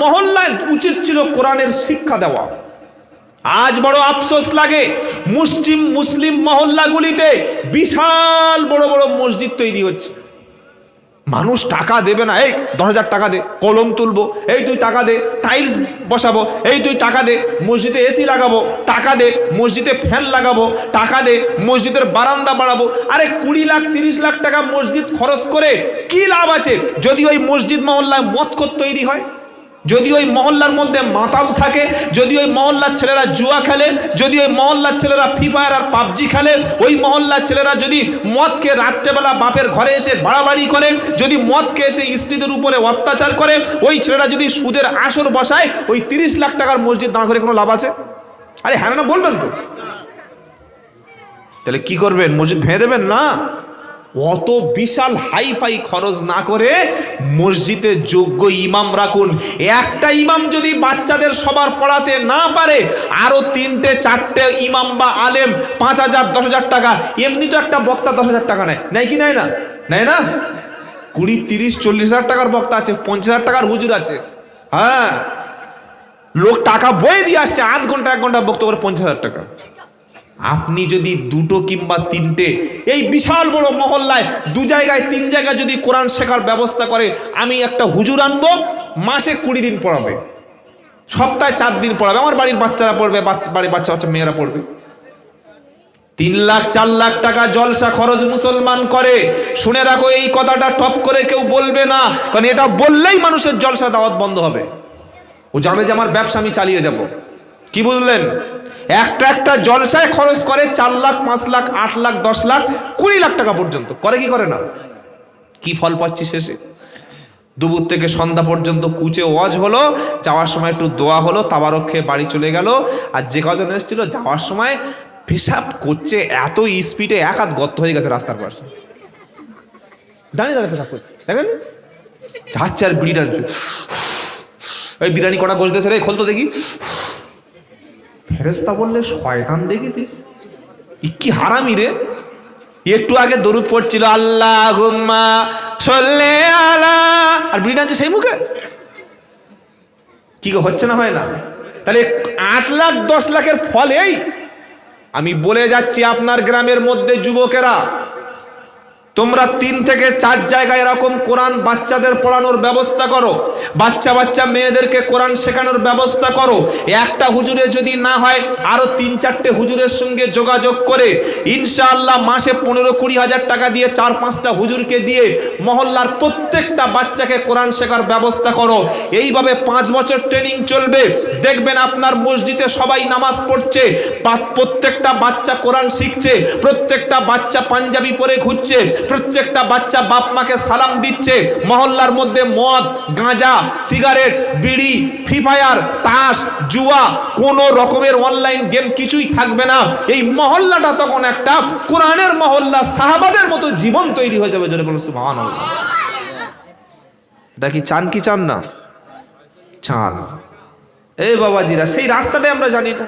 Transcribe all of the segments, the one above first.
মহল্লায় উচিত ছিল কোরআনের শিক্ষা দেওয়া। আজ বড় আফসোস লাগে, মুসলিম মহল্লাগুলিতে বিশাল বড় বড় মসজিদ তৈরি হচ্ছে। মানুষ টাকা দেবে না, এই 10,000 টাকা দে কলম তুলবো, এই তুই টাকা দে টাইলস বসাবো, এই তুই টাকা দে মসজিদে এসি লাগাবো, টাকা দে মসজিদে ফ্যান লাগাবো, টাকা দে মসজিদের বারান্দা বাড়াবো। আরে 20 লাখ 30 লাখ টাকা মসজিদ খরচ করে কি লাভ আছে যদি ওই মসজিদ মহল্লায় মদখোর তৈরি হয়, যদি ওই মহল্লার মধ্যে মাতাল থাকে, যদি ওই মহল্লার ছেলেরা জুয়া খেলে, যদি ওই মহল্লার ছেলেরা ফ্রি ফায়ার আর পাবজি খেলে, ওই মহল্লার ছেলেরা যদি মদকে রাত্রেবেলা বাপের ঘরে এসে বাড়াবাড়ি করে, যদি মদকে এসে স্ত্রীদের উপরে অত্যাচার করে, ওই ছেলেরা যদি সুদের আসর বসায়, ওই 30 লাখ টাকার মসজিদ দাঁড় করে কোনো লাভ আছে? আরে হ্যাঁ না বলবেন তো? তাহলে কি করবেন? মসজিদ ভেঙে দেবেন? না, অত বিশাল হাইফাই খরচ না করে মসজিদে যোগ্য ইমাম রাখুন। একটা ইমাম যদি বাচ্চাদের সবার পড়াতে না পারে, আরো 3-4টে ইমাম বা আলেম 5,000 10,000 টাকা, এমনি তো একটা বক্তা 10,000 টাকা নেয় কি নেয় না? নেয় না? 20 30 40 হাজার টাকার বক্তা আছে, 50,000 টাকার হুজুর আছে। হ্যাঁ, লোক টাকা বয়ে দিয়ে আসছে, আধ ঘন্টা 1 ঘন্টা বক্তব্য করে 50,000 টাকা। আপনি যদি 2টো কিংবা 3টে এই বিশাল বড় মহল্লায় 2 জায়গায় 3 জায়গায় যদি কোরআন শেখার ব্যবস্থা করে, আমি একটা হুজুর আনবো, মাসে 20 দিন পড়াবে, সপ্তাহে 4 দিন পড়াবে, আমার বাড়ির বাচ্চারা পড়বে, বাড়ির বাচ্চা মেয়েরা পড়বে। 3 লাখ 4 লাখ টাকা জলসা খরচ মুসলমান করে। শুনে রাখো, এই কথাটা টপ করে কেউ বলবে না, কারণ এটা বললেই মানুষের জলসা দাওয়াত বন্ধ হবে। ও জানে যে আমার ব্যবসা আমি চালিয়ে যাব। কি বুঝলেন? একটা জলসায় খরচ করে 4 লাখ 5 লাখ 8 লাখ 10 লাখ 20 লাখ টাকা পর্যন্ত করে। কি করে না? কি ফল পাচ্ছি শেষে? দুপুর থেকে সন্ধ্যা পর্যন্ত কুচে ওয়াজ হলো, যাওয়ার সময় একটু দোয়া হলো, তাবারক খেয়ে বাড়ি চলে গেল। আর যে কজন এসেছিল যাওয়ার সময় পেশাব করছে এত স্পিডে, 1 হাত গর্ত হয়ে গেছে রাস্তার পাশে, দাঁড়িয়ে দাঁড়িয়ে পেশাব করছে। দেখেন যাচ্ছে আর বিড়ি টানছে, এই বিরিয়ানি কটা গোছ দিয়েছে রে, খোলতো দেখি। ফেরেশতা বললে, শয়তান দেখেছিস, কি হারামি রে। একটু আগে দরুদ পড়ছিল, আল্লাহুম্মা সাল্লি আলা, আর বিড়ি টানছে সেই মুখে। কি হচ্ছে না? হয় না? তাহলে 8 লাখ 10 লাখের ফল এই। আমি বলে যাচ্ছি, আপনার গ্রামের মধ্যে যুবকেরা, তোমরা 3 থেকে 4 জায়গায় এরকম কোরআন বাচ্চাদের পড়ানোর ব্যবস্থা করো, বাচ্চা মেয়েদেরকে কোরআন শেখানোর ব্যবস্থা করো। একটা হুজুরে যদি না হয়, আরো 3-4টে হুজুরের সঙ্গে যোগাযোগ করে ইনশাআল্লাহ মাসে 15-20 হাজার টাকা দিয়ে 4-5টা হুজুরকে দিয়ে মহল্লার প্রত্যেকটা বাচ্চাকে কোরআন শেখার ব্যবস্থা করো। এইভাবে 5 বছর ট্রেনিং চলবে, দেখবেন আপনার মসজিদে সবাই নামাজ পড়ছে, প্রত্যেকটা বাচ্চা কোরআন শিখছে, প্রত্যেকটা বাচ্চা পাঞ্জাবি পরে ঘুরছে, প্রত্যেকটা বাচ্চা বাপ মাকে সালাম দিচ্ছে। মহল্লার মধ্যে মদ, গাঁজা, সিগারেট, বিড়ি, ফ্রি ফায়ার, তাস, জুয়া, কোন রকমের অনলাইন গেম কিছুই থাকবে না। এই মহল্লাটা তখন একটা কোরআনের মহল্লা, সাহাবাদের মতো জীবন তৈরি হয়ে যাবে। জোরে বলুন সুবহানাল্লাহ। এটা কি চান কি চান না? চান। এই বাবাজিরা, সেই রাস্তাটাই আমরা জানি না।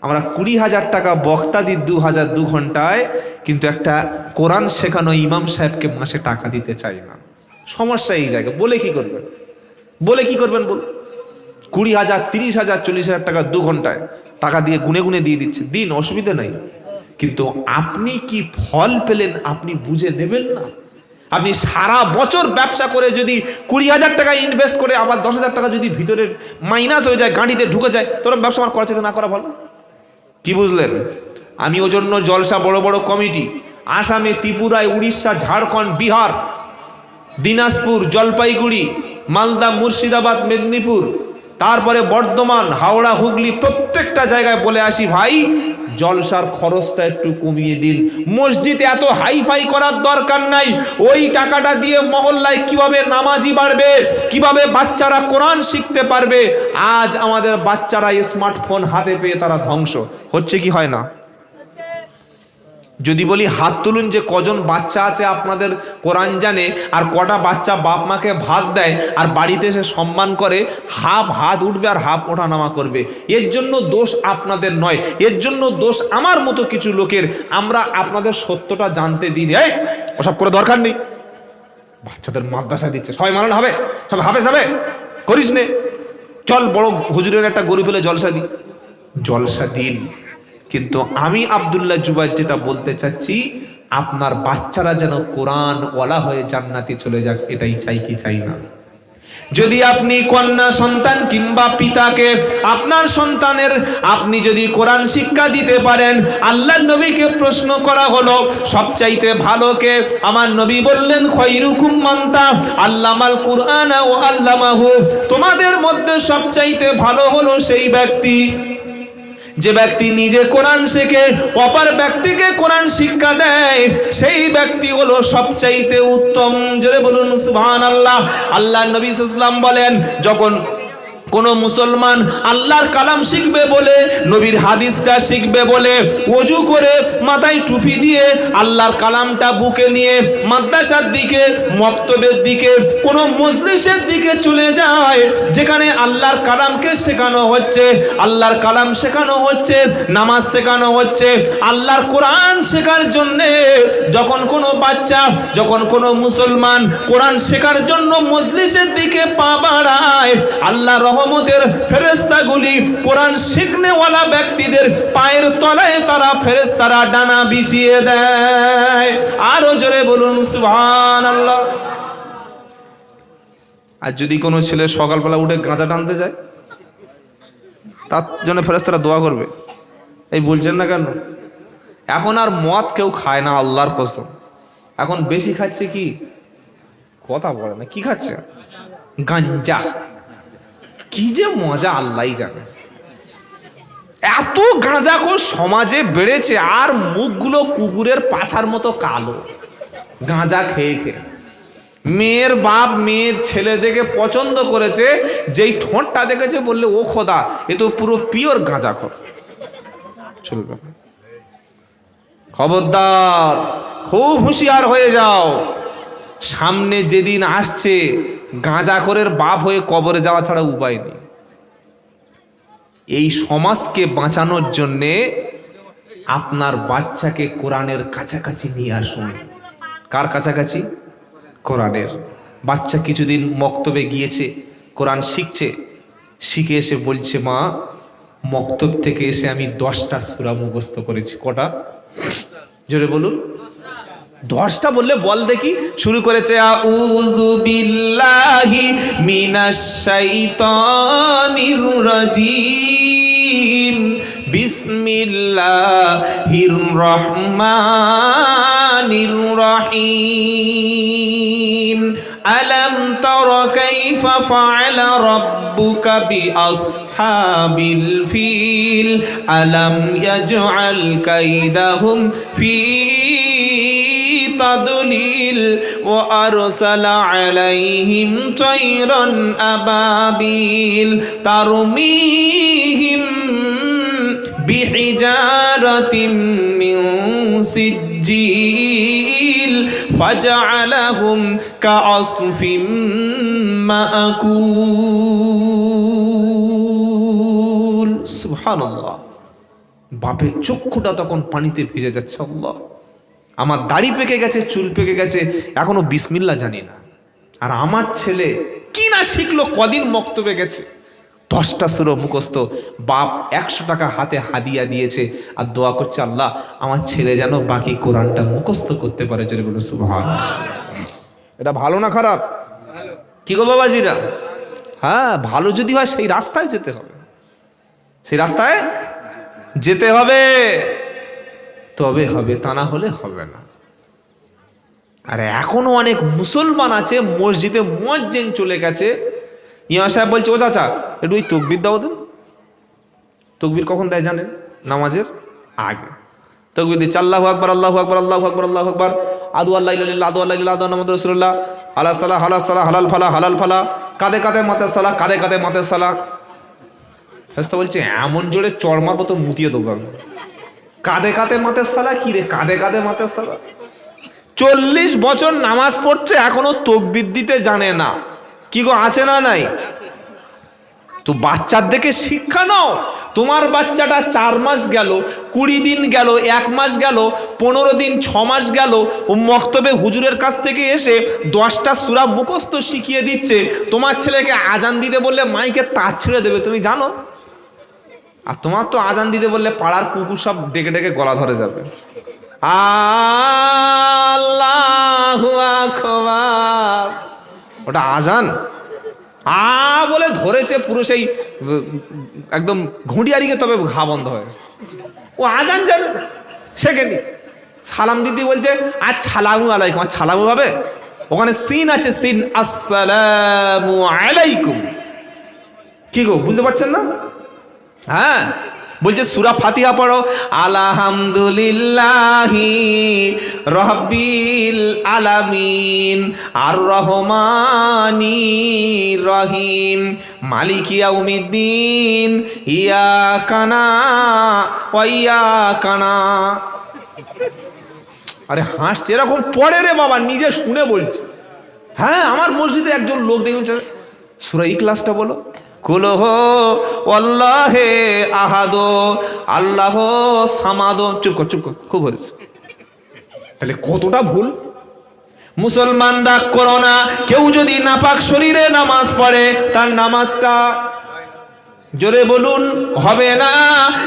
আমরা 20,000 টাকা বক্তা দিই 2 ঘন্টায়, কিন্তু একটা কোরআন শেখানো ইমাম সাহেবকে মাসে টাকা দিতে চাই না। সমস্যা এই জায়গায়। বলে কি করবেন? বল 20,000 30,000 40,000 টাকা 2 ঘন্টায় টাকা দিয়ে গুনে দিয়ে দিচ্ছে, দিন, অসুবিধা নাই। কিন্তু আপনি কি ফল পেলেন আপনি বুঝে নেবেন না। আপনি সারা বছর ব্যবসা করে যদি 20,000 টাকা ইনভেস্ট করে আবার 10,000 টাকা যদি ভিতরে মাইনাস হয়ে যায়, গাড়িতে ঢুকে যায়, তোর ব্যবসা আমার করা চাইতে না করা ভালো। কি বুঝলেন? আমি ওজন্য জলসা বড় বড় কমিটি আসামে, ত্রিপুরায়, উড়িষ্যা, ঝাড়খণ্ড, বিহার, দিনাজপুর, জলপাইগুড়ি, মালদা, মুর্শিদাবাদ, মেদিনীপুর, তারপরে বর্ধমান, হাওড়া, হুগলি, প্রত্যেকটা জায়গায় বলে আসি, ভাই জলসার খরচটা একটু কমিয়ে দিন। মসজিদে এত হাইফাই করার দরকার নাই। ওই টাকাটা দিয়ে মহল্লায় কিভাবে নামাজি বাড়বে, কিভাবে বাচ্চারা কোরআন শিখতে পারবে। আজ আমাদের বাচ্চারা স্মার্টফোন হাতে পেয়ে তারা ধ্বংস হচ্ছে, কি হয় না? যদি বলি হাত তুলুন যে কজন বাচ্চা আছে আপনাদের কোরআন জানে, আর কটা বাচ্চা বাপ মাকে ভাত দেয় আর বাড়িতে এসে সম্মান করে, হাফ হাত উঠবে আর হাফ ওঠানামা করবে। এর জন্য দোষ আপনাদের নয়, এর জন্য দোষ আমার মতো কিছু লোকের। আমরা আপনাদের সত্যটা জানতে দিই, এই ওসব করে দরকার নেই। বাচ্চাদের মাদ্রাসা দিচ্ছে, সবাই মানানো হবে, সব হাফেজ হবে, করিস নে। চল বড় হুজুরের একটা গরু ফেলে জলসা দিই, জলসা দিন। কিন্তু আমি আব্দুল্লাহ জুবাইর যেটা বলতে চাচ্ছি, আপনার বাচ্চারা যেন কোরআন ওয়ালা হয়ে জান্নাতে চলে যাক, এটাই চাই কি চাই না? যদি আপনি কন্যা সন্তান কিংবা পিতাকে আপনার সন্তানের আপনি যদি কোরআন শিক্ষা দিতে পারেন, আল্লাহর নবীকে প্রশ্ন করা হলো সবচাইতে ভালো কে? আমার নবী বললেন খায়রুকুম মান আল্লামাল কুরআন ও আল্লামাহু, তোমাদের মধ্যে সবচাইতে ভালো হলো সেই ব্যক্তি যে ব্যক্তি নিজে কোরআন শেখে, অপর ব্যক্তিকে কোরআন শিক্ষা দেয়, সেই ব্যক্তি হলো সবচাইতে উত্তম। জোরে বলুন সুবহানাল্লাহ। আল্লাহর নবী সাল্লাল্লাহু আলাইহি ওয়াসাল্লাম বলেন, যখন কোন মুসলমান আল্লাহর কালাম শিখবে বলে, নবীর হাদিসটা শিখবে বলে ওযু করে মাথায় টুপি দিয়ে আল্লাহর কালামটা বুকে নিয়ে মাদ্রাসার দিকে, মক্তবের দিকে, কোন মজলিসের দিকে চলে যায় যেখানে আল্লাহর কালামকে শেখানো হচ্ছে, আল্লাহর কালাম শেখানো হচ্ছে, নামাজ শেখানো হচ্ছে, আল্লাহর কোরআন শেখার জন্য যখন কোনো বাচ্চা, যখন কোনো মুসলমান কোরআন শেখার জন্য মজলিসের দিকে পা বাড়ায়, আল্লাহ রহমতের ফেরেশতাগুলি কোরআন শিখনেওয়ালা ব্যক্তিদের পায়ের তলায় তারা ফেরেশতারা ডানা বিছিয়ে দেয়। আরো জোরে বলুন সুবহানাল্লাহ। আর যদি কোনো ছেলে সকালবেলা উঠে গাঁজা টানতে যায়, তার জন্য ফেরেশতারা দোয়া করবে। এই বলছেন না কেন? এখন আর মদ কেউ খায় না, আল্লাহর কসম। এখন বেশি খাচ্ছে কি, কথা বলে না, কি খাচ্ছে? গাঞ্জা। কি যে মজা আল্লাহই জানে। এত গাঁজাখোর সমাজে বেড়েছে, আর মুখগুলো কুকুরের পাছার মতো কালো, গাঁজা খেয়ে খেয়ে। মেয়ের বাপ মেয়ের ছেলে দেখে পছন্দ করেছে, যেই ঠোঁটটা দেখেছে বললে ও খোদা, এ তো পুরো পিওর গাঁজাখোর। চলবে, খবরদার, খুব হুঁশিয়ার হয়ে যাও। সামনে যেদিন আসছে, গাঁজাখোরের বাপ হয়ে কবরে যাওয়া ছাড়া উপায় নেই। এই সমাজকে বাঁচানোর জন্যে আপনার বাচ্চাকে কোরআনের কাছাকাছি নিয়ে আসুন। কার কাছাকাছি? কোরআনের। বাচ্চা কিছুদিন মক্তবে গিয়েছে, কোরআন শিখছে, শিখে এসে বলছে, মা মক্তব থেকে এসে আমি 10টা সূরা মুখস্থ করেছি। কটা? জোরে বলুন। 10টা বললে বল দেখি। শুরু করেছে আউযু বিল্লাহি মিনাশ শাইতানির রাজিম, বিসমিল্লাহির রহমানির রহিম, আলাম তারা কাইফা ফাআলা রাব্বুকা বিআসহাবিল ফিল, আলাম ইয়াজআল কাইদাহুম ফি তাদলিল ওয়া আরসালা আলাইহিম তায়রান আবাবিল তারমিহিম বিহিজারাতিম মিন সিজ্জিল ফাজআলাহুম কাআসফিম মাআকুল। সুবহানাল্লাহ। বাপের চক্ষুটা তখন পানিতে ভিজে যাচ্ছে। আল্লাহ, আমার দাড়ি পেকে গেছে, চুল পেকে গেছে, এখনো বিসমিল্লাহ জানি না। আর আমার ছেলে কি না শিখলো, কদিন মক্তবে গেছে, 10টা সূরা মুখস্থ। বাপ 100 টাকা হাতে হাদিয়া দিয়েছে আর দোয়া করছে, আল্লাহ আমার ছেলে যেন বাকি কোরআনটা মুখস্থ করতে পারে। জোরে বলো সুবহানাল্লাহ। এটা ভালো না খারাপ? কি গো বাবাজিরা? হ্যাঁ, ভালো যদি হয় সেই রাস্তায় যেতে হবে, সেই রাস্তায় যেতে হবে, তবে হবে, তা না হলে হবে না। আর এখনো অনেক মুসলমান আছে, মসজিদে মুয়াজ্জিন চলে গেছে, ইমাম সাহেব বলছে, ও চাচা একটু ওই তাকবীর দাও দেন। তাকবীর কখন দেয় জানেন? নামাজের আগে তাকবীর দিচ্ছে, আল্লাহু আকবার আল্লাহু আকবার আল্লাহু আকবার আল্লাহু আকবার, আদু আল্লাহ ইল্লাল্লাহ আদু আল্লাহ ইল্লাল্লাহ আদু মুহাম্মাদুর রাসূলুল্লাহ, আলা সালাহ আলা সালাহ, হালাল ফালা হালাল ফালা, কাদে কাদে মাতে সালাহ কাদে কাদে মাতে সালাহ। ফেরেশতা বলছে, এমন জোরে চড় মারবো তো মুতিয়ে দেবো। কাঁধে কাঁধে মাতের সালা, কি রে কাঁধে কাঁধে মাতের সালা? 40 বছর নামাজ পড়ছে, এখনো তাকবীর দিতে জানে না। কি গো, আছে না নাই? তো বাচ্চার দেখে শিক্ষা নাও। তোমার বাচ্চাটা 4 মাস গেল, 20 দিন গেল, 1 মাস গেল, 15 দিন, 6 মাস গেল, ও মক্তবে হুজুরের কাছ থেকে এসে 10টা সূরা মুখস্থ শিখিয়ে দিচ্ছে। তোমার ছেলেকে আজান দিতে বললে মাইকে তার ছেড়ে দেবে, তুমি জানো? আর তোমার তো আজান দিতে বললে পাড়ার কুকুর সব ডেকে ডেকে গলা ধরে যাবে। আল্লাহু আকবার, ওটা আজান বলে ধরেছে পুরো সেই একদম ঘুঁটিয়ারিকে, তবে ঘা বন্ধ হয়। ও আজান যাবে সেখানে সালাম দিদি বলছে আর সালামু আলাইকুম, আর সালামু হবে? ওখানে সিন আছে, সিন, আসসালামু আলাইকুম। কি গো, বুঝতে পারছেন না? হ্যাঁ, বলছে সূরা ফাতিহা পড়ো, আলহামদুলিল্লাহি রাব্বিল আলামিন আর রহমানির রহিম মালিকি ইয়াউমিদ্দিন ইয়াকা না'বুদু ওয়া ইয়াকা নাস্তাইন। আরে হাসছে, এরকম পড়ে রে বাবা, নিজে শুনে বলছে। হ্যাঁ, আমার মসজিদে একজন লোক দেখুন, সূরা ইখলাসটা বলো, কুল হু আল্লাহে আহাদ আল্লাহ সামাদ। চুপ কর, চুপ কর, খুব ভুল। তাহলে কতটা ভুল। মুসলমান রাগ করো না, কেউ যদি নাপাক শরীরে নামাজ পড়ে তার নামাজটা, জোরে বলুন, হবে না।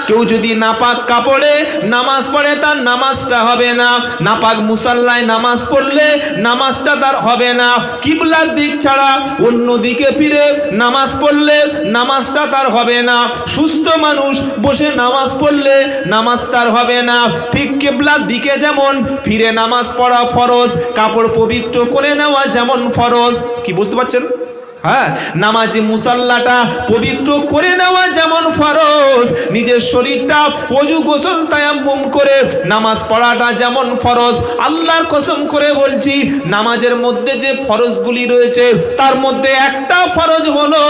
কেউ যদি নাপাক কাপড়ে নামাজ পড়ে তার নামাজটা হবে না। নাপাক মুসাল্লায় নামাজ পড়লে নামাজটা তার হবে না। কিবলার দিক ছাড়া অন্য দিকে ফিরে নামাজ পড়লে নামাজটা তার হবে না। সুস্থ মানুষ বসে নামাজ পড়লে নামাজ তার হবে না। ঠিক কিবলার দিকে যেমন ফিরে নামাজ পড়া ফরজ, কাপড় পবিত্র করে নেওয়া যেমন ফরজ। কি বুঝতে পারছেন? হ্যাঁ, নামাজি মুসাল্লাটা পবিত্র করে নেওয়া যেমন ফরজ, নিজের শরীরটা ওযু গোসল তায়াম্মুম করে নামাজ পড়াটা যেমন ফরজ। আল্লাহর কসম করে বলছি, নামাজের মধ্যে যে ফরজগুলি রয়েছে তার মধ্যে একটা ফরজ হলো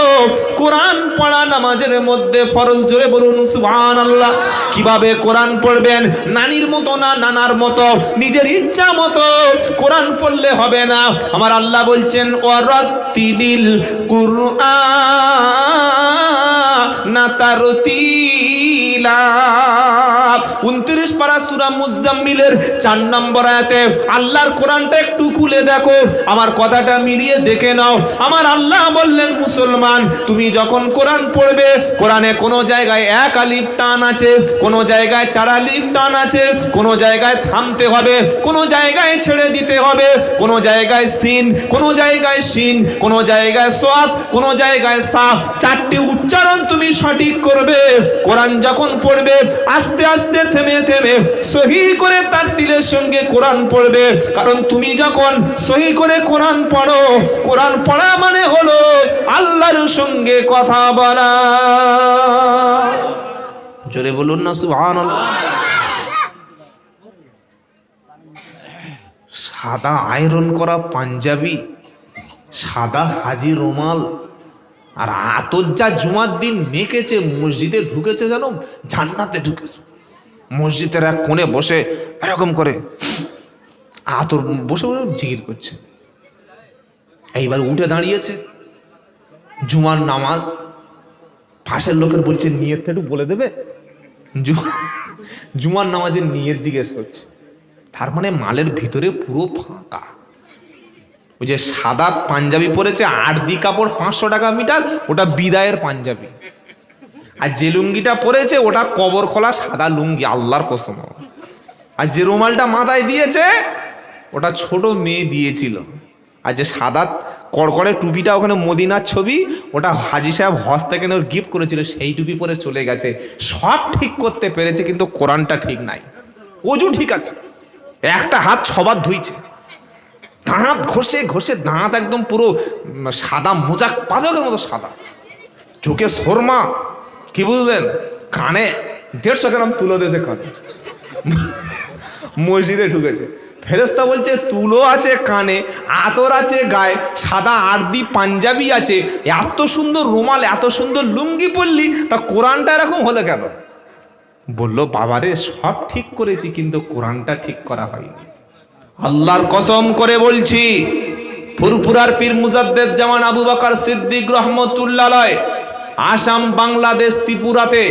কোরআন পড়া। নামাজের মধ্যে ফরজ, জোরে বলুন সুবহানাল্লাহ। কিভাবে কোরআন পড়বেন? নানির মতো না, নানার মতো, নিজের ইচ্ছা মতো কোরআন পড়লে হবে না। আমার আল্লাহ বলছেন, ওয়ারাত্তিলিল কুরআনা তারতিলা। 29 পারা সূরা মুজাম্মিলের 4 নম্বর আয়াতে আল্লাহর কোরআনটা একটু খুলে দেখো, আমার কথাটা মিলিয়ে দেখে নাও। আমার আল্লাহ বললেন, মুসলমান তুমি যখন কোরআন পড়বে, কোরআনে কোন জায়গায় 1 আলিফ টান আছে, কোন জায়গায় 4 আলিফ টান আছে, কোন জায়গায় থামতে হবে, কোন জায়গায় ছেড়ে দিতে হবে, কোন জায়গায় সিন, কোন জায়গায় শিন, কোন জায়গায় সাদ, কোন জায়গায় সাফ। 4টি উচ্চারণ তুমি সঠিক করবে। কোরআন যখন পড়বে আস্তে আস্তে থেমে থেমে সহি করে তার তিলের সঙ্গে কোরআন পড়বে। কারণ তুমি যখন সহি করে কোরআন পড়ো, কোরআন পড়া মানে হলো আল্লাহর সঙ্গে কথা বলা। জোরে বলুন না সুবহানাল্লাহ। সাদা আয়রন করা পাঞ্জাবি, সাদা হাজি রুমাল, আর আতর যা জুমার দিন মেখেছে, মসজিদে ঢুকেছে যেন জান্নাতে ঢুকেছে। মসজিদের এক কোণে বসে এরকম করে আতর বসে বসে জিকির করছে। এইবার উঠে দাঁড়িয়েছে, জুমার নামাজ, পাশের লোকের বলছে নিয়তটা একটু বলে দেবে। জুমার নামাজের নিয়ত জিজ্ঞেস করছে। তার মানে মালের ভিতরে পুরো ফাঁকা। ওই যে সাদা পাঞ্জাবি পরেছে, আরদি কাপড় 500 টাকা মিটার, ওটা বিদায়ের পাঞ্জাবি। আর যে লুঙ্গিটা পরেছে ওটা কবর খোলা সাদা লুঙ্গি, আল্লাহর কসম। আর যে রুমালটা মাথায় দিয়েছে ওটা ছোট মেয়ে দিয়েছিল। আর যে সাদা কড়কড়ে টুপিটা, ওখানে মদিনার ছবি, ওটা হাজি সাহেব হজ থেকে গিফট করেছিল, সেই টুপি পরে চলে গেছে। সব ঠিক করতে পেরেছে, কিন্তু কোরআনটা ঠিক নাই। ওযু ঠিক আছে, একটা হাত 6 বার ধুইছে, দাঁত ঘষে ঘষে দাঁত একদম পুরো সাদা, মোজাক পাজকের মতো সাদা, চোখে শর্মা। কি বুঝলেন? কানে 150 গ্রাম তুলো দিয়েছে কানে। মসজিদে ঢুকেছে, ফেরেশতা বলছে তুলো আছে কানে, আতর আছে গায়ে, সাদা আরদি পাঞ্জাবি আছে, এত সুন্দর রুমাল, এত সুন্দর লুঙ্গি পরলি, তা কোরআনটা এরকম হলো কেন? বললো, বাবারে সব ঠিক করেছি, কিন্তু কোরআনটা ঠিক করা হয়নি। আল্লাহর কসম করে বলছি, ফুরফুরার পীর মুজাদ্দেদ জামান আবু বকর সিদ্দিক রহমতুল্লাহ আলাইহি আসাম, বাংলাদেশ, ত্রিপুরাতে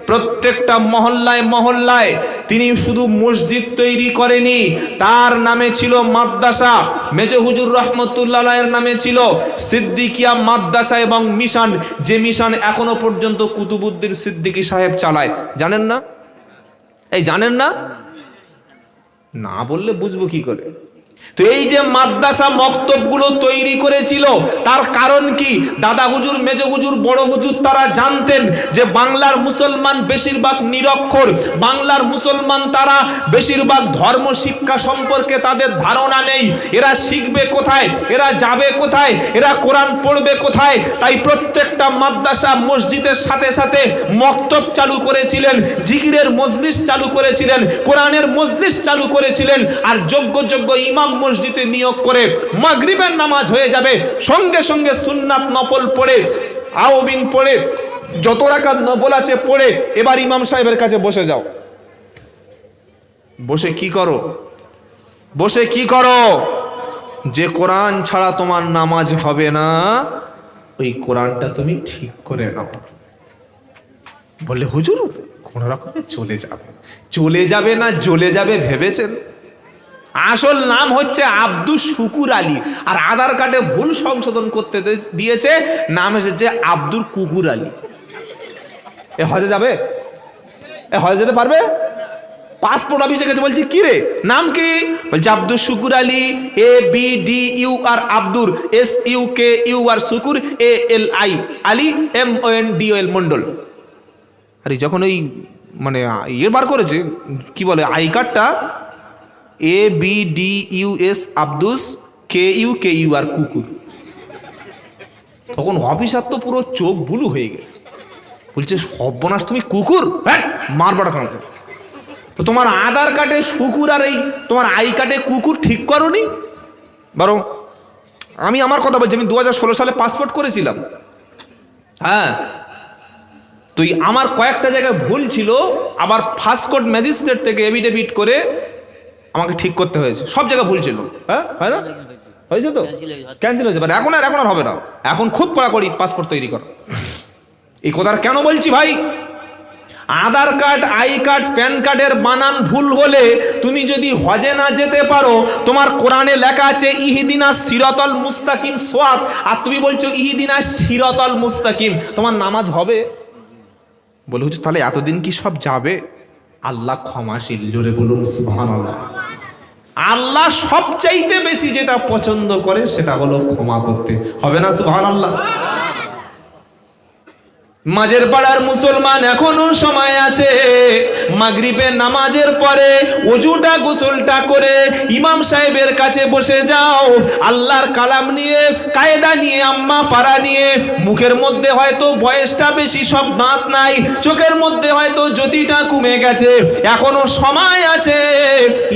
প্রত্যেকটা মহল্লায় মহল্লায় তিনি শুধু মসজিদ তৈরি করেনি, তার নামে ছিল মাদ্রাসা। মেজো হুজুর রহমতুল্লাহ আলাইহির নামে ছিল সিদ্দিকিয়া মাদ্রাসা এবং মিশন, যে মিশন এখনো পর্যন্ত কুতুবউদ্দিন সিদ্দিকী সাহেব চালায়। জানেন না? এই জানেন না? না বললে বুঝবো কি করে? তো এই যে মাদ্রাসা মক্তবগুলো তৈরি করেছিল, তার কারণ কি? দাদা হুজুর, মেজো হুজুর, বড় হুজুর তারা জানতেন যে বাংলার মুসলমান বেশিরভাগ নিরক্ষর, বাংলার মুসলমান তারা বেশিরভাগ ধর্ম শিক্ষা সম্পর্কে তাদের ধারণা নেই। এরা শিখবে কোথায়? এরা যাবে কোথায়? এরা কোরআন পড়বে কোথায়? তাই প্রত্যেকটা মাদ্রাসা মসজিদের সাথে সাথে মক্তব চালু করেছিলেন, জিকিরের মজলিস চালু করেছিলেন, কোরআনের মজলিস চালু করেছিলেন। আর যোগ্য যোগ্য ইমাম মসজিদে নিয়োগ করে মাগরিবের নামাজ হয়ে যাবে, সঙ্গে সঙ্গে সুন্নাত নফল পড়ে, আওবিন পড়ে, যত রাকাত নফল আছে পড়ে এবার ইমাম সাহেবের কাছে বসে যাও। বসে কি করো? বসে কি করো? যে কোরআন ছাড়া তোমার নামাজ হবে না, ওই কোরআনটা তুমি ঠিক করে নাও। বললে হুজুর কোন রকমে চলে যাবে। চলে যাবে না জ্বলে যাবে ভেবেছেন? আসল নাম হচ্ছে আব্দুল শুকুর আলী, আর আধার কার্ডে ভুল সংশোধন করতে দিয়েছে, নাম এসেছে আব্দুল কুকুর আলী। এ হজে যাবে? এ হজে যেতে পারবে? পাসপোর্ট অফিসে গেছে, বলছি কি রে নাম কি? বলছে আব্দুল শুকুর আলী, ABDU আর আব্দুর SUKUR শুকুর ALI আলী MONDOL মন্ডল। আরে যখন ওই মানে ইয়ে বার করেছে কি বলে আই কার্ডটা, ABDUS আব্দুস KUKUR কুকুর, তখন অফিসার তো পুরো চোখ বুলু হয়ে গেছে। বলছে সর্বনাশ, তুমি কুকুর? হ্যাঁ মারবাটা কারণ তো তোমার আধার কার্ডে শুকুর আর এই তোমার আই কার্ডে কুকুর ঠিক করনি। বরং আমি আমার কথা বলছি, আমি 2016 সালে পাসপোর্ট করেছিলাম। হ্যাঁ, তো আমার কয়েকটা জায়গায় ভুল ছিল, আবার ফার্স্ট কোর্ট ম্যাজিস্ট্রেট থেকে এফিডেভিট করে আমাকে ঠিক করতে হয়েছে। সব জায়গায় ভুল ছিল। হ্যাঁ, হয় না? হয়েছে তো ক্যান্সেল হয়েছে, বাট এখন আর হবে না। এখন খুব কড়াকড়ি পাসপোর্ট তৈরি কর। এই কথা কেন বলছি ভাই? আধার কার্ড, আই কার্ড, প্যান কার্ডের বানান ভুল হলে তুমি যদি হজে না যেতে পারো, তোমার কোরআনে লেখা আছে ইহদিনাস সিরাতাল মুস্তাকিম সোয়াত, আর তুমি বলছো ইহদিনাস সিরাতাল মুস্তাকিম, তোমার নামাজ হবে? বলে হচ্ছে তাহলে এতদিন কি সব যাবে? আল্লাহ ক্ষমাশীল, জোরে বলুন সুবহানাল্লাহ। আল্লাহ সবচাইতে বেশি যেটা পছন্দ করে সেটা হলো ক্ষমা করতে, হবে না? সুবহানাল্লাহ। মাঝের পাড়ার মুসলমান এখনো সময় আছে, মাগরিবের নামাজের পরে ওযুটা গোসলটা করে ইমাম সাহেবের কাছে বসে যাও। আল্লাহর কালাম নিয়ে, কায়দা নিয়ে, আম্মা পারা নিয়ে, মুখের মধ্যে হয়তো বয়সটা বেশি, সব দাঁত নাই, চোখের মধ্যে হয়তো জ্যোতিটা কমে গেছে, এখনো সময় আছে।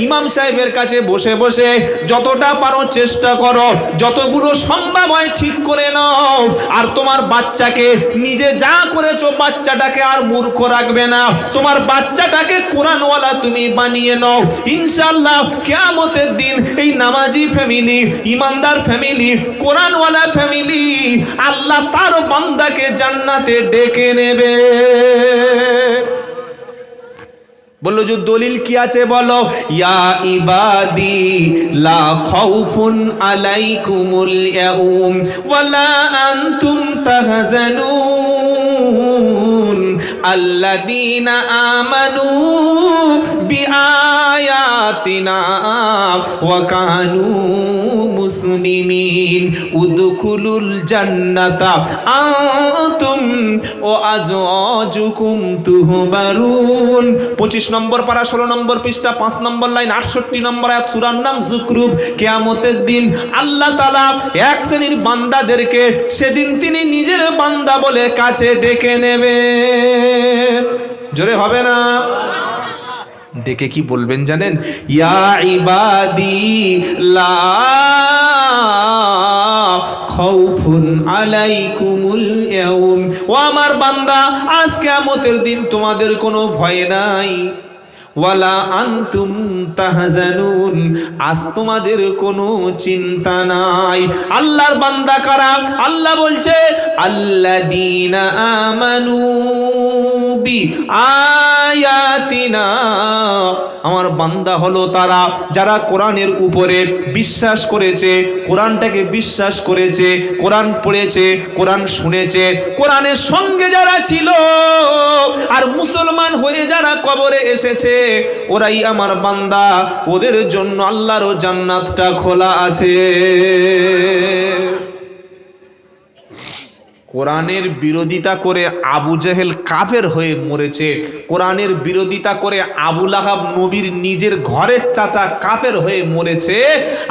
ইমাম সাহেবের কাছে বসে বসে যতটা পারো চেষ্টা করো, যতগুলো সম্ভব হয় ঠিক করে নাও। আর তোমার বাচ্চাকে নিজে যা করেছো, বাচ্চাটাকে আর মূর্খ রাখবে না, তোমার বাচ্চাটাকে কোরআনওয়ালা তুমি বানিয়ে নাও। ইনশাআল্লাহ কিয়ামতের দিন এই নামাজি ফ্যামিলি, ইমানদার ফ্যামিলি, কোরআনওয়ালা ফ্যামিলি, আল্লাহ তার বান্দাকে জান্নাতে ডেকে নেবে। বললো যে দলিল কি আছে বলো? ইয়া ইবাদি লা খাউফুন আলাইকুমুল ইয়াউম ওয়ালা আনতুম তাহজানুন আল্লাযীনা আমানু বিআয়াতিনা ওয়া কানু মুসলিমিন উদখুলুল জান্নাতা আনতুম ওয়া আজওয়াজুকুম তুহবারুন। 25 নম্বর পারা 16 নম্বর পৃষ্ঠা 5 নম্বর লাইন 68 নম্বর আয়াত, সূরার নাম যুকরুফ। কিয়ামতের দিন আল্লাহ তাআলা এক শ্রেণীর বান্দাদেরকে সেদিন তিনি নিজের বান্দা বলে কাছে ডেকে নেবেন। জোরে হবে না? ডেকে কি বলবেন জানেন? ইয়া ইবাদি লা খাউফুন আলাইকুমুল ইয়াউম, ও আমার বান্দা আজ কিয়ামতের দিন তোমাদের কোনো ভয় নাই। ওয়ালা আনতুম তাহজানুন, আজ তোমাদের কোনো চিন্তা নাই। আল্লাহর বান্দা কারা? আল্লাহ বলছে আল্লাযীনা আমানু বি আয়াতিনা, আমার বান্দা হলো তারা যারা কোরআনের উপরে বিশ্বাস করেছে, কোরআনটাকে বিশ্বাস করেছে, কোরআন পড়েছে, কোরআন শুনেছে, কোরআনের সঙ্গে যারা ছিল আর মুসলমান হয়ে যারা কবরে এসেছে, ওরাই আমার বান্দা। ওদের জন্য আল্লাহর জান্নাতটা খোলা আছে। কোরআনের বিরোধিতা করে আবু জেহেল কাফের হয়ে মরেছে, কোরআনের বিরোধিতা করে আবু লাহাব নবীর নিজের ঘরের চাচা কাফের হয়ে মরেছে,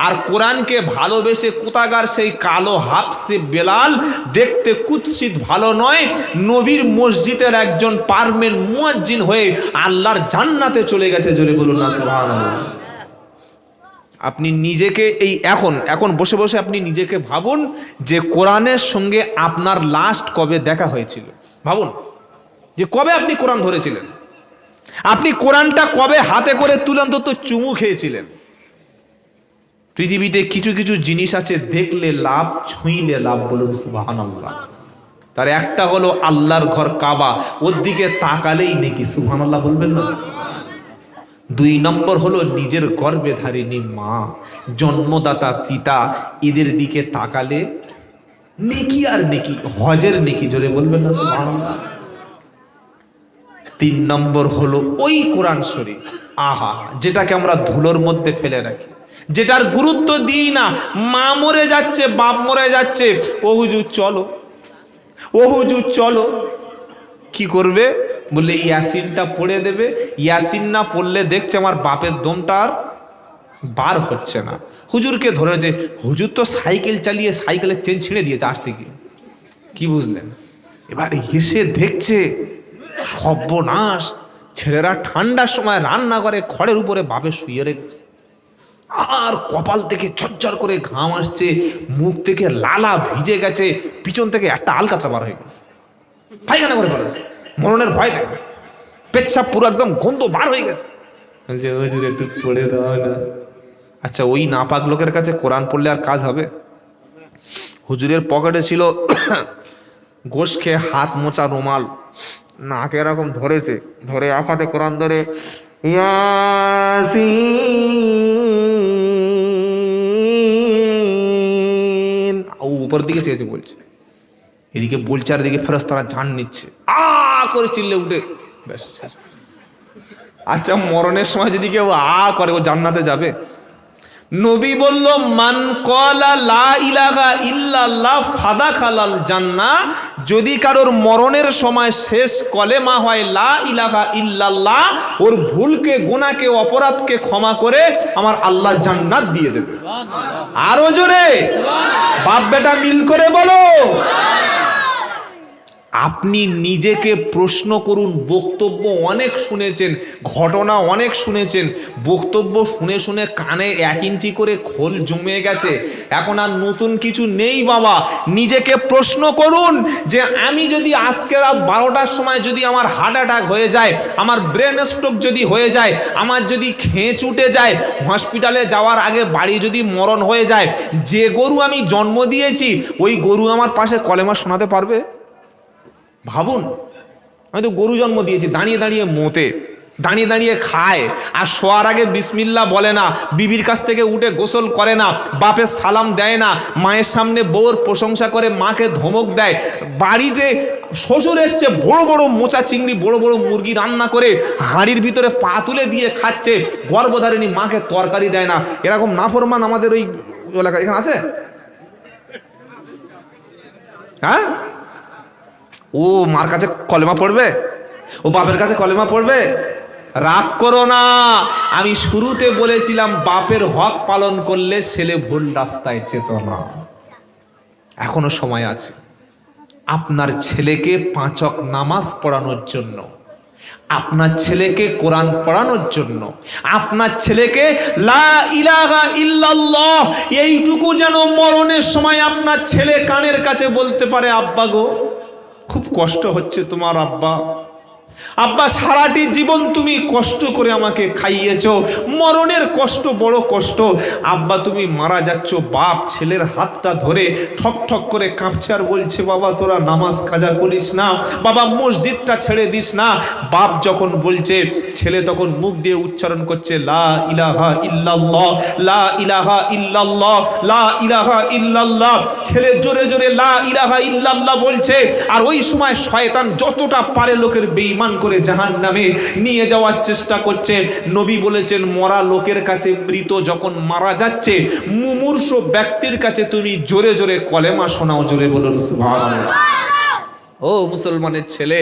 আর কোরআনকে ভালোবেসে কুতাগার সেই কালো হাফসে বেলাল দেখতে কুৎসিত ভালো নয়, নবীর মসজিদের একজন পারমেন মুয়াজ্জিন হয়ে আল্লাহর জান্নাতে চলে গেছে। জোরে বলুন না সুবহানাল্লাহ। আপনি নিজেকে এই এখন বসে বসে আপনি নিজেকে ভাবুন যে কোরআনের সঙ্গে আপনার লাস্ট কবে দেখা হয়েছিল। ভাবুন যে কবে আপনি কোরআন ধরেছিলেন, আপনি কোরআনটা কবে হাতে করে তুলে অন্তত চুমু খেয়েছিলেন। পৃথিবীতে কিছু কিছু জিনিস আছে দেখলে লাভ, ছুঁইলে লাভ। বলুন সুবহানাল্লাহ। তার একটা হলো আল্লাহর ঘর কাবা, ওর দিকে তাকালেই নেকি। সুবহানাল্লাহ বলবেন না? 2 নম্বর হলো নিজের গর্ভে ধারিণী মা, জন্মদাতা পিতা, এদের দিকে তাকালে নেকি আর নেকি, হজের নেকি। জোরে বলবেন না সুবহানাল্লাহ। 3 নম্বর হলো ওই কোরআন শরীফ, আহা, যেটাকে আমরা ধুলোর মধ্যে ফেলে রাখি, যেটার গুরুত্ব দিই না। মা মরে যাচ্ছে, বাপ মরে যাচ্ছে, ও হুজুর চলো, ও হুজুর চলো। কি করবে? বললে ইয়াসিনটা পড়ে দেবে। ইয়াসিন না পড়লে দেখছে আমার বাপের দমটা আর বার হচ্ছে না। হুজুরকে ধরেছে, হুজুর তো সাইকেল চালিয়ে সাইকেলের চেন ছিঁড়ে দিয়েছে আজ থেকে। কি বুঝলেন? এবার হেসে দেখছে সর্বনাশ, ছেলেরা ঠান্ডার সময় রান্না করে খড়ের উপরে বাপে শুয়ে রেখেছে, আর কপাল থেকে ঝরঝর করে ঘাম আসছে, মুখ থেকে লালা ভিজে গেছে, পিছন থেকে একটা আলকাতরা বার হয়ে গেছে, পায়খানা করে পড়েছে, মরণের ভয় থাকে, পেচ্ছাপ পুরো একদম গন্ধ বার হয়ে গেছে। হুজুর একটু পড়ে দাও না। আচ্ছা, ওই নাপাক লোকের কাছে কোরআন পড়লে আর কাজ হবে? হুজুরের পকেটে ছিল গোশ খেয়ে হাত মোচা রুমাল, নাকে এরকম ধরেছে, ধরে আফাতে কোরআন ধরে ইয়াসিন উপর দিকে চেয়েছে বলছে, এদিকে বলছে আর এদিকে ফেরেশতারা জান নিচ্ছে, করে চিল্লে উঠে ব্যাস। আচ্ছা, মরণের সময় যদি কেউ করে, ও জান্নাতে যাবে? নবী বলল মান ক্বালা লা ইলাহা ইল্লাল্লাহ ফাদাখালাল জান্নাহ, যদি কারোর মরণের সময় শেষ কলেমা হয় লা ইলাহা ইল্লাল্লাহ, ওর ভুলকে, গুনাহকে, অপরাধকে ক্ষমা করে আমার আল্লাহ জান্নাত দিয়ে দেবে। আরো জোরে বাপ বেটা মিল করে বলো। আপনি নিজেকে প্রশ্ন করুন। বক্তব্য অনেক শুনেছেন, ঘটনা অনেক শুনেছেন, বক্তব্য শুনে শুনে কানে 1 ইঞ্চি করে খোল জমে গেছে, এখন আর নতুন কিছু নেই বাবা। নিজেকে প্রশ্ন করুন যে আমি যদি আজকে রাত 12টার সময় যদি আমার হার্ট অ্যাটাক হয়ে যায়, আমার ব্রেন স্ট্রোক যদি হয়ে যায়, আমার যদি খেঁচ উঠে যায়, হসপিটালে যাওয়ার আগে বাড়ি যদি মরণ হয়ে যায়, যে গরু আমি জন্ম দিয়েছি ওই গরু আমার পাশে কলেমা শোনাতে পারবে? ভাবুন, আমি তো গরু জন্ম দিয়েছি, দাঁড়িয়ে দাঁড়িয়ে মোতে, দাঁড়িয়ে দাঁড়িয়ে খায়, আর শোয়ার আগে বিসমিল্লাহ বলে না, বিবির কাছ থেকে উঠে গোসল করে না, বাপের সালাম দেয় না, মায়ের সামনে বউর প্রশংসা করে মাকে ধমক দেয়, বাড়িতে শ্বশুর এসছে বড় বড় মোচা চিংড়ি, বড় বড় মুরগি রান্না করে হাঁড়ির ভিতরে পা তুলে দিয়ে খাচ্ছে, গর্ভধারিণী মাকে তরকারি দেয় না। এরকম নাফরমান আমাদের ওই এলাকা এখানে আছে? হ্যাঁ, ও মার কাছে কলেমা পড়বে, ও বাপের কাছে কলেমা পড়বে? রাগ করো না, আমি শুরুতে বলেছিলাম বাপের হক পালন করলে ছেলে ভুল রাস্তায় যেত না। এখনো সময় আছে আপনার ছেলেকে 5 ওয়াক্ত নামাজ পড়ানোর জন্য, আপনার ছেলেকে কোরআন পড়ানোর জন্য, আপনার ছেলেকে লা ইলাহা ইল্লাল্লাহ এইটুকু যেন মরণের সময় আপনার ছেলে কানের কাছে বলতে পারে, আব্বা গো খুব কষ্ট হচ্ছে তোমার আব্বা, আব্বা সারাটি জীবন তুমি কষ্ট করে আমাকে খাইয়েছো, মরণের কষ্ট বড় কষ্ট। আব্বা তুমি মারা যাচ্ছ, বাপ ছেলের হাতটা ধরে ঠক ঠক করে কাঁপছে আর বলছে বাবা তোরা নামাজ কাজা করিস না, বাবা মসজিদটা ছেড়ে দিস না। বাপ যখন বলছে, ছেলে তখন মুখ দিয়ে উচ্চারণ করছে লা ইলাহা ইল্লাল্লাহ, লা ইলাহা ইল্লাল্লাহ, লা ইলাহা ইল্লাল্লাহ। ছেলে জোরে জোরে লা ইলাহা ইল্লাল্লাহ বলছে, আর ওই সময় শয়তান যতটা পারে লোকের বেঈমান করে জাহান্নামে নিয়ে যাওয়ার চেষ্টা করছে। নবী বলেছেন মরা লোকের কাছে, মৃত যখন মারা যাচ্ছে, মুমূর্ষ ব্যক্তির কাছে তুমি জোরে জোরে কলেমা শোনাও। জোরে বলুন সুবহানাল্লাহ। ও মুসলমানের ছেলে,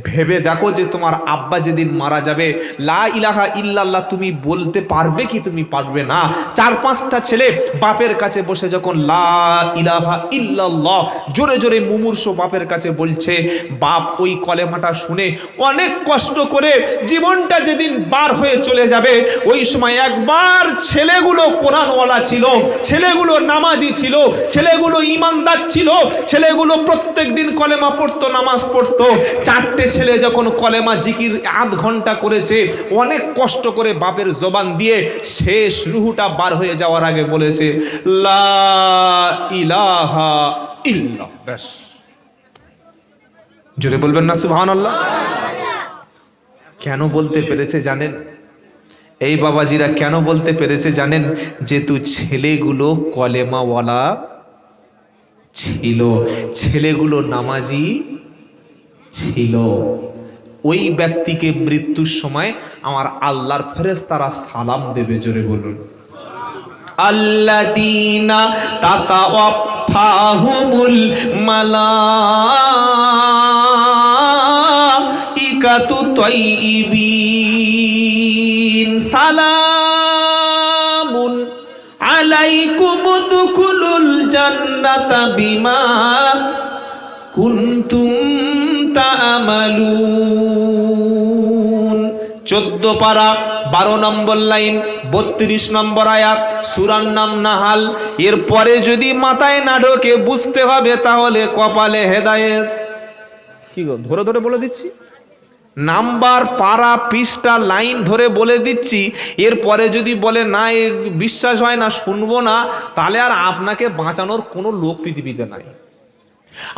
ভেবে দেখো যে তোমার আব্বা যেদিন মারা যাবে, লা ইলাহা ইল্লাল্লাহ তুমি বলতে পারবে কি? তুমি পারবে না। 4-5টা ছেলে বাপের কাছে বসে যখন লা ইলাহা ইল্লাল্লাহ জোরে জোরে মুমূর্ষ বাপের কাছে বলছে, বাপ ওই কলেমাটা শুনে অনেক কষ্ট করে জীবনটা যেদিন বার হয়ে চলে যাবে, ওই সময় একবার ছেলেগুলো কোরআনওয়ালা ছিল, ছেলেগুলো নামাজি ছিল, ছেলেগুলো ঈমানদার ছিল, ছেলেগুলো প্রত্যেক দিন কলেমা পড়তো, নামাজ পড়তো। 4টে ছেলে যখন কলেমা জিকির আধ ঘন্টা করেছে, অনেক কষ্ট করে বাপের জবান দিয়ে শেষ রুহুটা বার হয়ে যাওয়ার আগে বলেছে লা ইলাহা ইল্লাল্লাহ। ব্যাস, জোরে বলবেন না সুবহানাল্লাহ। কেন বলতে পেরেছে জানেন? এই বাবাজিরা কেন বলতে পেরেছে জানেন? যেহেতু ছেলেগুলো কলেমাওয়ালা ছিল, ছেলেগুলো নামাজি ছিল। ওই ব্যক্তিকে মৃত্যুর সময় আমার আল্লাহর ফেরেশতারা সালাম দেবে। জোরে বলুন আল্লাযীনা তাতাওয়াফাহুমুল মালাইকাতু তাইয়িবিন সালামুন আলাইকুম উদখুলুল জান্নাতা বিমা কুনতুম তা'মালুন। 14 পারা 12 নম্বর লাইন 32 নম্বর আয়াত, সূরার নাম নাহাল। এরপরে যদি মাথায় না ঢোকে বুঝতে হবে তাহলে কপালে হেদায়েত। কি গো, ধরে ধরে বলে দিচ্ছি, নাম্বার পারা পৃষ্ঠা লাইন ধরে বলে দিচ্ছি। এরপরে যদি বলে না এ বিশ্বাস হয় না, শুনবো না, তাহলে আর আপনাকে বাঁচানোর কোনো লোক পৃথিবীতে নাই।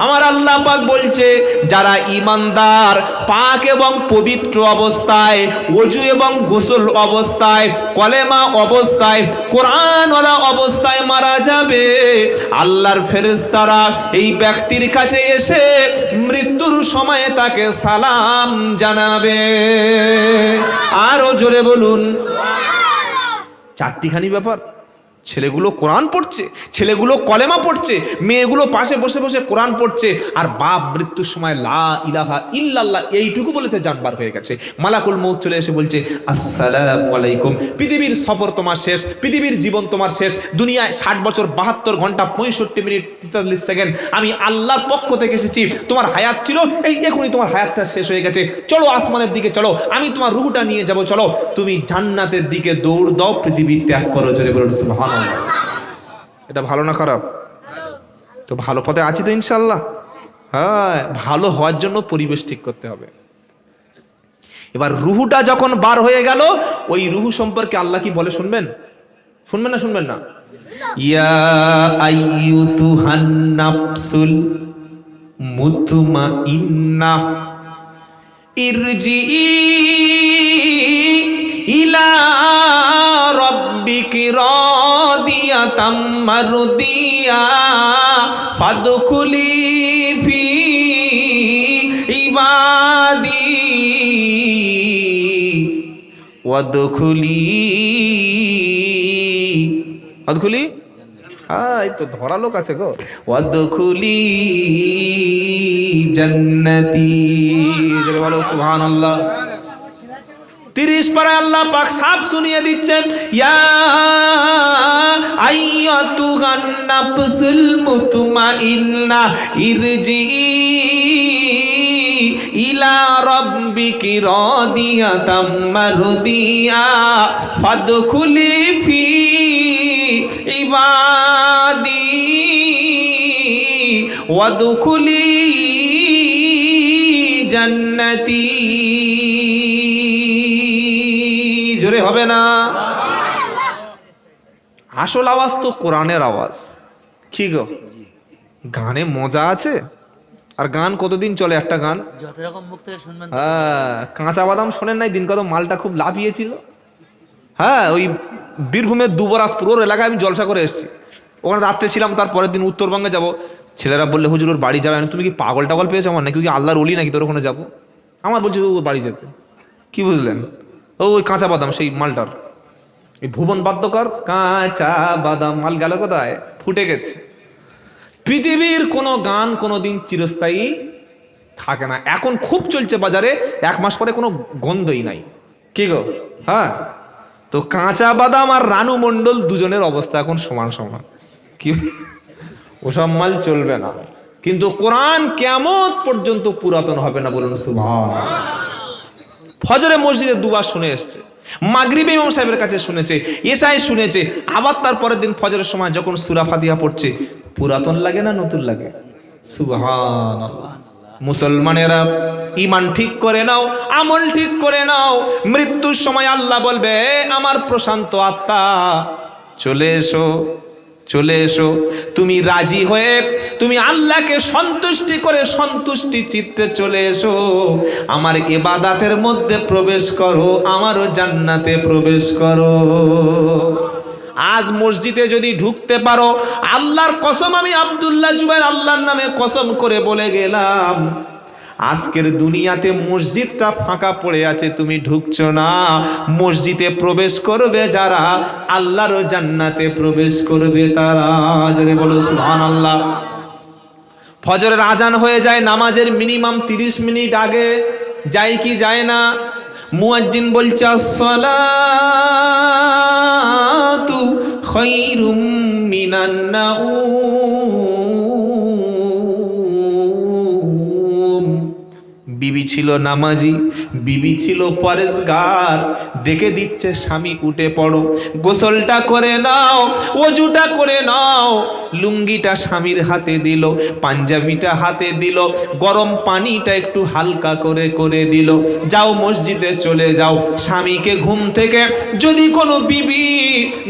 আমার আল্লাহ পাক বলছে, যারা ঈমানদার পাক এবং পবিত্র অবস্থায়, ওযু এবং গোসল অবস্থায়, কলেমা অবস্থায়, কোরআনওয়ালা অবস্থায় মারা যাবে, আল্লাহর ফেরেশতারা এই ব্যক্তির কাছে এসে মৃত্যুর সময়ে তাকে সালাম জানাবে। আরো জোরে বলুন। 4টিখানি ব্যাপার। ছেলেগুলো কোরআন পড়ছে, ছেলেগুলো কলেমা পড়ছে, মেয়েগুলো পাশে বসে বসে কোরআন পড়ছে, আর বাপ মৃত্যুর সময় লা ইলাহা ইল্লাল্লাহ এইটুকু বলেছে, জানবার হয়ে গেছে। মালাকুল মউত চলে এসে বলছে আসসালামু আলাইকুম, পৃথিবীর সফর তোমার শেষ, পৃথিবীর জীবন তোমার শেষ। দুনিয়ায় 60 বছর 72 ঘন্টা 65 মিনিট 43 সেকেন্ড আমি আল্লাহর পক্ষ থেকে এসেছি। তোমার হায়াত ছিল, এই এখনই তোমার হায়াতটা শেষ হয়ে গেছে। চলো আসমানের দিকে চলো, আমি তোমার রূহটা নিয়ে যাব। চলো তুমি জান্নাতের দিকে দৌড় দাও, পৃথিবী ত্যাগ করো। জোরে বলুন সুবহানাল্লাহ। এটা ভালো না খারাপ? তো ভালো পথে আছি তো ইনশাল্লাহ। হ্যাঁ, ভালো হওয়ার জন্য পরিবেশ ঠিক করতে হবে। এবার রুহুটা যখন বার হয়ে গেল, ওই রুহু সম্পর্কে আল্লাহ কি বলে শুনবেন? শুনবেন না? শুনবেন না? ইয়া আইয়ুতুহান নাফসুল মুতমাইন্নাহ ইরজিই ইলা রাব্বিকি রাদিয়াতাম মারদিয়া ফাদখুলি ফি ইবাদি ওয়াদখুলি এই তো ধরা লোক আছে গো। ওয়াদখুলি জান্নাতি। জোরে বলো সুবহানাল্লাহ। 30 পারায় আল্লাহ পাক সাফ শুনিয়ে দিচ্ছেন, ইয়া আইয়াতুহান নাফসুল মুতমাইন্না ইরজিই ইলা রাব্বিকি রাদিয়াতাম মারদিয়া ফাদখুলি ফি ইবাদি ওয়াদখুলি জান্নাতি। জোরে হবে না? আসল আওয়াজ তো কোরআনের আওয়াজ। কি গো, গানে মজা আছে? আর গান কতদিন চলে? একটা গান যত রকম মুখ থেকে শুনবেন। হ্যাঁ, কাঁচা বাদাম শোনেন নাই? দিন কত মালটা খুব লাফিয়েছিল। হ্যাঁ, ওই বীরভূমের দুবরাজপুর এলাকায় আমি জলসা করে এসেছি। ওখানে রাত্রে ছিলাম, তারপরের দিন উত্তরবঙ্গে যাব। ছেলেরা বললে হুজুর ওর বাড়ি যাবে। তুমি কি পাগল টাগল পেয়েছো আমার নাকি? আল্লাহর ওলি নাকি তোর ওখানে যাবো? আমার বলছি ওর বাড়ি যেতে। কি বুঝলেন? ওই কাঁচা বাদাম, সেই মালটার এই ভুবন বাদ্যকর কাঁচা বাদাম মাল গেল কোথায়? ফুটে গেছে। পৃথিবীর কোনো গান কোনোদিন চিরস্থায়ী থাকে না। এখন খুব চলছে বাজারে, 1 মাস পরে কোনো গন্ধই নাই। কি গো? হ্যাঁ, তো কাঁচা বাদাম আর রানু মণ্ডল দুজনের অবস্থা এখন সমান সমান। কি ওসব মাল চলবে না। কিন্তু কোরআন কিয়ামত পর্যন্ত পুরাতন হবে না, বলুন সুবহানাল্লাহ। ফজরে মসজিদে দুবার শুনে এসছে, মাগরিবে ইমাম সাহেবের কাছে শুনেছে, এশায় শুনেছে, আবার তারপরের দিন ফজরের সময় যখন সূরা ফাতিহা পড়ছে, পুরাতন লাগে না নতুন লাগে? সুবহানাল্লাহ। মুসলমানেরা ঈমান ঠিক করে নাও, আমল ঠিক করে নাও। মৃত্যুর সময় আল্লাহ বলবে, আমার প্রশান্ত আত্মা চলে এসো, চলে এসো। তুমি রাজি হয়ে তুমি আল্লাহকে সন্তুষ্টি করে সন্তুষ্টি চিত্তে চলে এসো, আমার ইবাদতের মধ্যে প্রবেশ করো, আমারও জান্নাতে প্রবেশ করো। আজ মসজিদে যদি ঢুকতে পারো, আল্লাহর কসম, আমি আব্দুল্লাহ জুবাইর আল্লাহর নামে কসম করে বলে গেলাম, আজকের দুনিয়াতে মসজিদটা ফাঁকা পড়ে আছে, তুমি ঢুকছো না। মসজিদে প্রবেশ করবে যারা, আল্লাহর জান্নাতে প্রবেশ করবে তারা। জোরে বলো সুবহানাল্লাহ। ফজরের আজান হয়ে যায় নামাজের মিনিমাম 30 মিনিট আগে, যায় কি যায় না? মুয়াজ্জিন বলছে, আসসালাতু খায়রুম মিনান নাউম। বিবি ছিল নামাজি, বিবি ছিল পরেজগার, ডেকে দিচ্ছে, স্বামী উঠে পড়ো, গোসলটা করে নাও, ওযুটা করে নাও। লুঙ্গিটা স্বামীর হাতে দিল, পাঞ্জাবিটা হাতে দিল, গরম পানিটা একটু হালকা করে করে দিল, যাও মসজিদে চলে যাও। স্বামীকে ঘুম থেকে যদি কোনো বিবি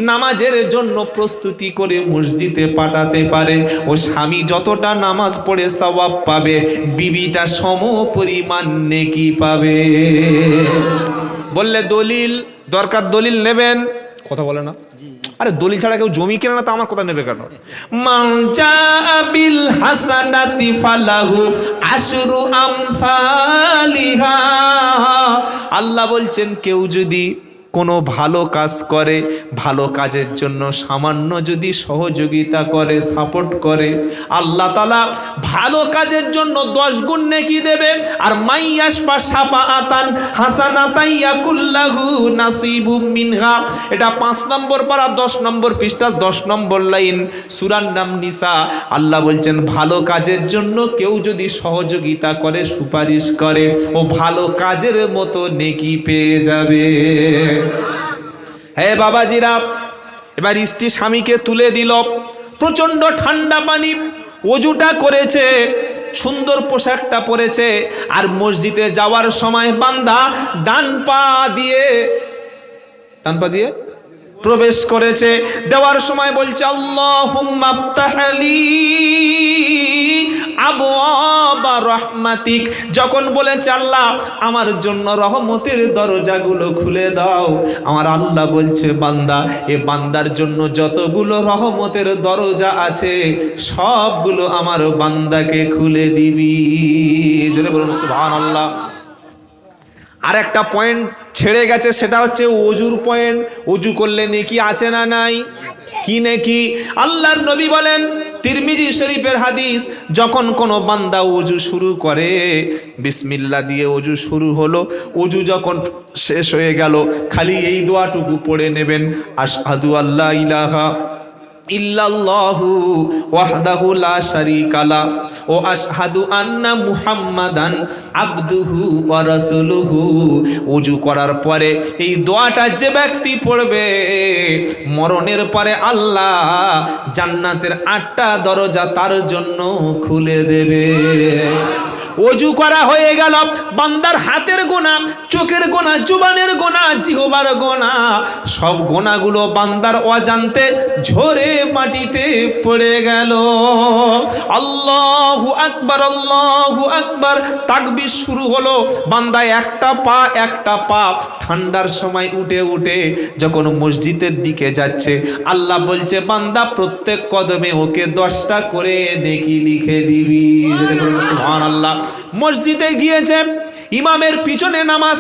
নামাজের জন্য প্রস্তুতি করে মসজিদে পাঠাতে পারে, ও স্বামী যতটা নামাজ পড়ে সওয়াব পাবে, বিবিটা সমপরিমাণ নেকি পাবে। বললে দলিল দরকার, দলিল নেবেন? কথা বলে না। আরে দলিল ছাড়া কেউ জমি কেনে না, তো আমার কথা নেবে কেন? মান জাআ বিল হাসানাতি ফালাহু আশরু আমসালিহা। আল্লাহ বলছেন, কেউ যদি কোনো ভালো কাজ করে, ভালো কাজের জন্য সামান্য যদি সহযোগিতা করে, সাপোর্ট করে, আল্লাহ তাআলা ভালো কাজের জন্য 10 গুণ নেকি দেবে। আর মাইয়াশফা শাফাআতান হাসানাতান ইয়াকুল্লাহু নাসিবুম মিনহা। এটা 5 নম্বর পারা 10 নম্বর পৃষ্ঠা 10 নম্বর লাইন, সূরার নাম নিসা। আল্লাহ বলছেন, ভালো কাজের জন্য কেউ যদি সহযোগিতা করে, সুপারিশ করে, ও ভালো কাজের মতো নেকি পেয়ে যাবে। হে বাবাজিরা, এবার স্ত্রী স্বামীকে তুলে দিল, প্রচন্ড ঠান্ডা পানি, ওযুটা করেছে, সুন্দর পোশাকটা পরেছে, আর মসজিদে যাওয়ার সময় বান্দা ডান পা দিয়ে প্রবেশ করেছে। দেওয়ার সময় বলছে, আল্লাহুম্মা আফতাহলি আবওয়াবা রাহমাতিক। যখন বলেছে, আল্লাহ আমার জন্য রহমতের দরজাগুলো খুলে দাও, আমার আল্লাহ বলছে, বান্দা, এ বান্দার জন্য যতগুলো রহমতের দরজা আছে, সবগুলো আমার বান্দাকে খুলে দিবি। জোরে বলুন সুবহানাল্লাহ। আর একটা পয়েন্ট ছেড়ে গেছে, সেটা হচ্ছে ওযুর পয়েন্ট। ওযু করলে নেকি আছে না নাই? কি নেকি? আল্লাহর নবী বলেন, তিরমিজি শরীফের হাদিস, যখন কোনো বান্দা ওযু শুরু করে, বিসমিল্লাহ দিয়ে ওযু শুরু হলো, ওযু যখন শেষ হয়ে গেল, খালি এই দোয়াটুকু পড়ে নেবেন, আশহাদু আল্লা ইলাহা ইল্লাল্লাহু ওয়াহদাহু লা শারীকা লা ও আশহাদু আন্না মুহাম্মাদান আবদুহু ওয়া রাসূলুহু। ওযু করার পরে এই দোয়াটা যে ব্যক্তি পড়বে, মরণের পরে আল্লাহ জান্নাতের 8টা দরজা তার জন্য খুলে দেবে। ওযু করা হয়ে গেল, বান্দার হাতের গোনা, চোখের গোনা, জুবানের গোনা, জিহ্বার গোনা, সব গোনাগুলো বান্দার অজান্তে ঝরে মাটিতে পড়ে গেল। আল্লাহু আকবার, আল্লাহু আকবার, তাকবীর শুরু হলো। বান্দা একটা পা ঠান্ডার সময় উঠে উঠে যখন মসজিদের দিকে যাচ্ছে, আল্লাহ বলছে বান্দা প্রত্যেক কদমে ওকে 10টা করে নেকি লিখে দিবি। সুবহানাল্লাহ। মসজিদে গিয়েছে, ইমামের পিছনে নামাজ